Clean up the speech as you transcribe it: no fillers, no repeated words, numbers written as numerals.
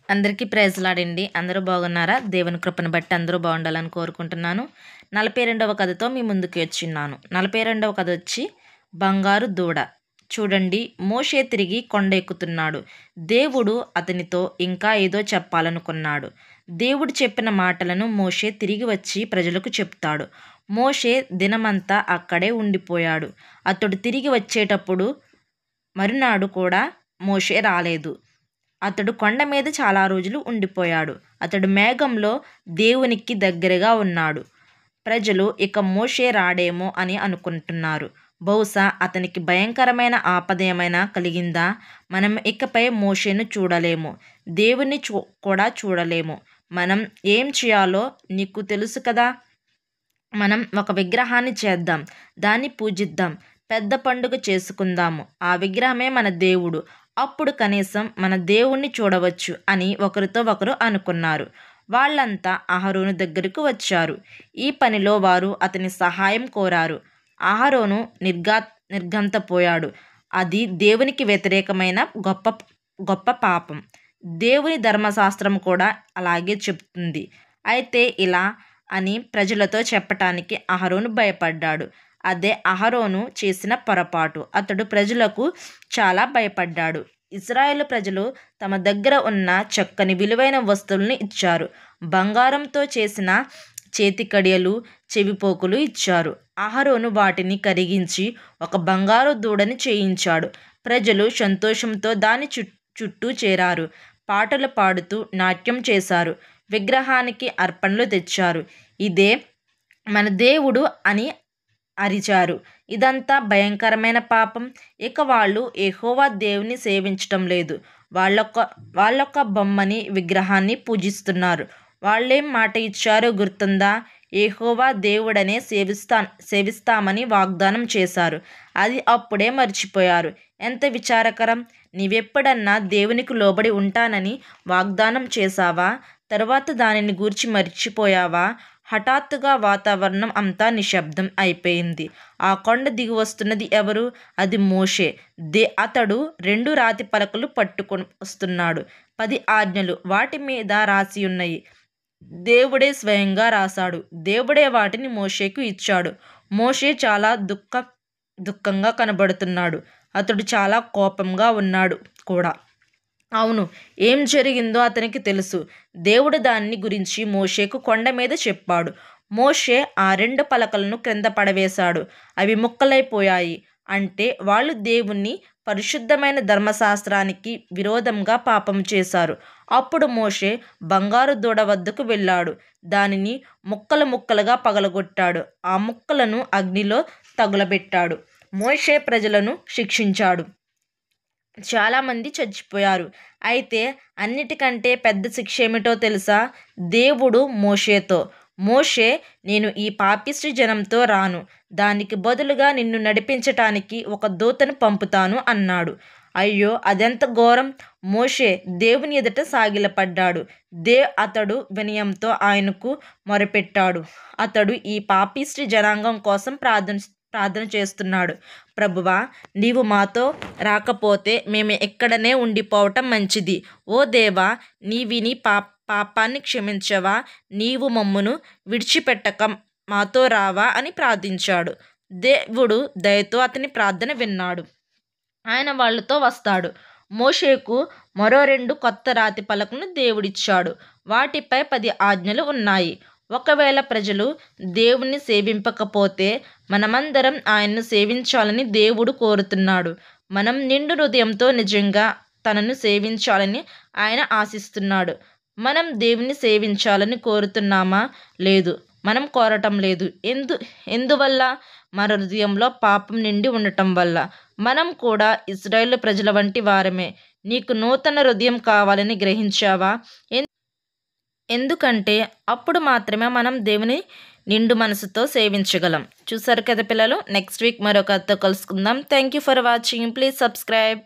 అందరికీ ప్రైజ్లాడండి. అందరూ బాగున్నారా? దేవుని కృపను బట్టి అందరూ బాగుండాలని కోరుకుంటున్నాను. 42వ కథతో మీ ముందుకు వచ్చిన్నాను. 42వ కథ వచ్చి బంగారు దూడ. చూడండి, మోషే తిరిగి కొండ ఎక్కుతున్నాడు. దేవుడు అతనితో ఇంకా ఏదో చెప్పాలనుకున్నాడు. దేవుడు చెప్పిన మాటలను మోషే తిరిగి వచ్చి ప్రజలకు చెప్తాడు. మోషే దినమంతా అక్కడే ఉండిపోయాడు. అతడు తిరిగి వచ్చేటప్పుడు మరునాడు కూడా మోషే రాలేదు. అతడు కొండ మీద చాలా రోజులు ఉండిపోయాడు. అతడు మేఘంలో దేవునికి దగ్గరగా ఉన్నాడు. ప్రజలు ఇక మోషే రాడేమో అని అనుకుంటున్నారు. బహుశా అతనికి భయంకరమైన ఆపద ఏమైనా కలిగిందా? మనం ఇకపై మోషేను చూడలేము, దేవుని కూడా చూడలేము. మనం ఏం చేయాలో నీకు తెలుసు కదా. మనం ఒక విగ్రహాన్ని చేద్దాం, దాన్ని పూజిద్దాం, పెద్ద పండుగ చేసుకుందాము. ఆ విగ్రహమే మన దేవుడు. అప్పుడు కనీసం మన దేవుణ్ణి చూడవచ్చు అని ఒకరితో ఒకరు అనుకున్నారు. వాళ్ళంతా అహరోను దగ్గరకు వచ్చారు. ఈ పనిలో వారు అతని సహాయం కోరారు. అహరోను నిర్గంతపోయాడు. అది దేవునికి వ్యతిరేకమైన గొప్ప పాపం. దేవుని ధర్మశాస్త్రం కూడా అలాగే చెప్తుంది. అయితే ఇలా అని ప్రజలతో చెప్పటానికి అహరోను భయపడ్డాడు. అదే అహరోను చేసిన పొరపాటు. అతడు ప్రజలకు చాలా భయపడ్డాడు. ఇశ్రాయేలు ప్రజలు తమ దగ్గర ఉన్న చక్కని విలువైన వస్తువులను ఇచ్చారు. బంగారంతో చేసిన చేతికడియలు, చెవిపోకులు ఇచ్చారు. అహరోను వాటిని కరిగించి ఒక బంగారు దూడని చేయించాడు. ప్రజలు సంతోషంతో దాని చుట్టూ చేరారు. పాటలు పాడుతూ నాట్యం చేశారు. విగ్రహానికి అర్పణలు తెచ్చారు. ఇదే మన దేవుడు అని అరిచారు. ఇదంతా భయంకరమైన పాపం. ఇక వాళ్ళు యెహోవా దేవుని సేవించటం లేదు. వాళ్ళొక్క బొమ్మని, విగ్రహాన్ని పూజిస్తున్నారు. వాళ్ళేం మాట ఇచ్చారో గుర్తుందా? యెహోవా దేవుడనే సేవిస్తామని వాగ్దానం చేశారు. అది అప్పుడే మర్చిపోయారు. ఎంత విచారకరం. నీవెప్పుడన్నా దేవునికి లోబడి ఉంటానని వాగ్దానం చేశావా? తరువాత దానిని గూర్చి మర్చిపోయావా? హఠాత్తుగా వాతావరణం అంతా నిశ్శబ్దం అయిపోయింది. ఆ కొండ దిగి వస్తున్నది ఎవరు? అది మోషే. అతడు 2 రాతి పలకలు పట్టుకొని వస్తున్నాడు. 10 ఆజ్ఞలు వాటి మీద రాసి ఉన్నాయి. దేవుడే స్వయంగా రాశాడు. దేవుడే వాటిని మోషేకు ఇచ్చాడు. మోషే చాలా దుఃఖంగా కనబడుతున్నాడు. అతడు చాలా కోపంగా ఉన్నాడు కూడా. అవును, ఏం జరిగిందో అతనికి తెలుసు. దేవుడు దాన్ని గురించి మోషేకు కొండ మీద చెప్పాడు. మోషే ఆ 2 పలకలను క్రింద పడవేశాడు. అవి ముక్కలైపోయాయి. అంటే వాళ్ళు దేవుని పరిశుద్ధమైన ధర్మశాస్త్రానికి విరోధంగా పాపం చేశారు. అప్పుడు మోషే బంగారు దూడ వద్దకు వెళ్ళాడు. దానిని ముక్కలుగా పగలగొట్టాడు. ఆ ముక్కలను అగ్నిలో తగులబెట్టాడు. మోషే ప్రజలను శిక్షించాడు. చాలామంది చచ్చిపోయారు. అయితే అన్నిటికంటే పెద్ద శిక్ష ఏమిటో తెలుసా? దేవుడు మోషేతో, మోషే, నేను ఈ పాపిష్టి జనంతో రాను. దానికి బదులుగా నిన్ను నడిపించటానికి ఒక దూతను పంపుతాను అన్నాడు. అయ్యో, అదెంత ఘోరం! మోషే దేవుని ఎదుట సాగిలపడ్డాడు. అతడు వినయంతో ఆయనకు మొరపెట్టాడు. అతడు ఈ పాపిష్టి జనాంగం కోసం ప్రార్థన చేస్తున్నాడు. ప్రభువా, నీవు మాతో రాకపోతే మేము ఎక్కడనే ఉండిపోవటం మంచిది. ఓ దేవా, నీవిని పాపాన్ని క్షమించవా? నీవు మమ్మును విడిచిపెట్టక మాతో రావా అని ప్రార్థించాడు. దేవుడు దయతో అతని ప్రార్థన విన్నాడు. ఆయన వాళ్ళతో వస్తాడు. మోషేకు మరో 2 కొత్త రాతి పలకలను దేవుడిచ్చాడు. వాటిపై 10 ఆజ్ఞలు ఉన్నాయి. ఒకవేళ ప్రజలు దేవుణ్ణి సేవింపకపోతే మనమందరం ఆయన్ను సేవించాలని దేవుడు కోరుతున్నాడు. మనం నిండు హృదయంతో నిజంగా తనను సేవించాలని ఆయన ఆశిస్తున్నాడు. మనం దేవుని సేవించాలని కోరుతున్నామా? లేదు, మనం కోరటం లేదు. ఎందువల్ల? మన హృదయంలో పాపం నిండి ఉండటం వల్ల. మనం కూడా ఇశ్రాయేలు ప్రజల వంటి వారమే. నీకు నూతన హృదయం కావాలని గ్రహించావా? ఎందుకంటే అప్పుడు మాత్రమే మనం దేవుని నిండు మనసుతో సేవించగలం. చూసారు కదా పిల్లలు? నెక్స్ట్ వీక్ మరో కథతో కలుసుకుందాం. Thank you for watching. Please subscribe.